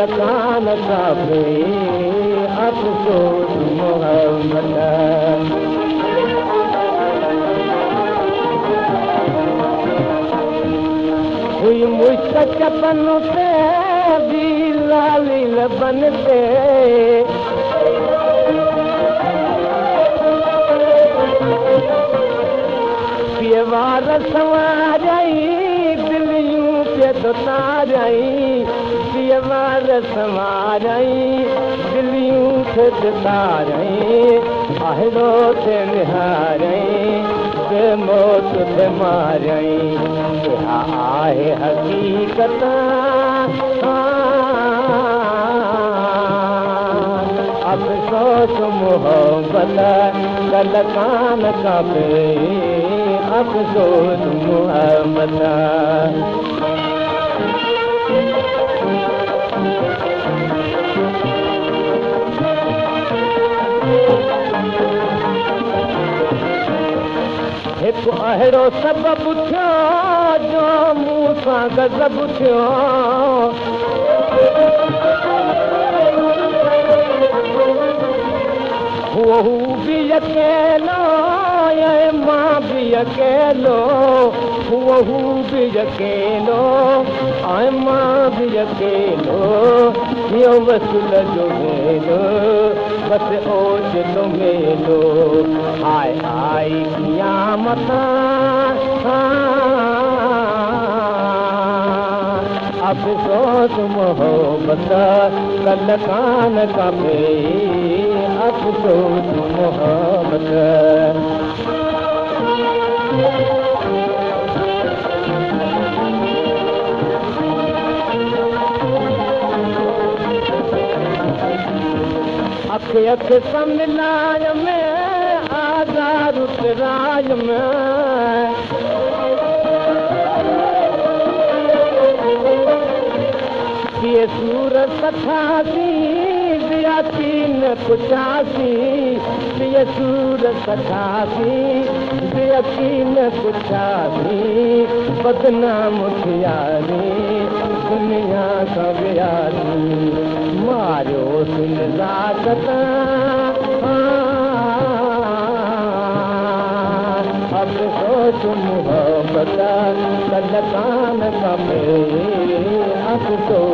कान काबे अफसोस मोहब्बत हुई मुश्क चपन पे भी लाली लबन पे पियवार संवारई दिलियूं पे दुतारई पियवार संवारई दिलियूं पे दुतारई अहिड़ो ते निहारई बेमौत ते मारई इहा आहे हक़ीक़त अफ़सोस मोहब्बत कल कान काबे अफ़सोस मोहब्बत हिकु अहिड़ो सबबु थियो जो मूं सां गज़ब थियो हू भी अकेलो ऐं मां भी अकेलो हू भी अकेलो ऐं मां भी अकेलो इहो वसूल जो मेलो बसि ओचितो मेलो हाय आई क़यामत अफ़सोस मोहब्बत कल कान काबे अफ़सोस मोहब्बत अख अख समिलाय में आज़ाद उतराय में ये सूरत कथासी बियासीन पुछासी ये सूरत कथासी बियासीन पुछासी बदनाम थियारी दुनिया का बियासी मारियो सुन ज़ाकत अफ़सोस मोहब्बत कल कान काबे अफ़सोस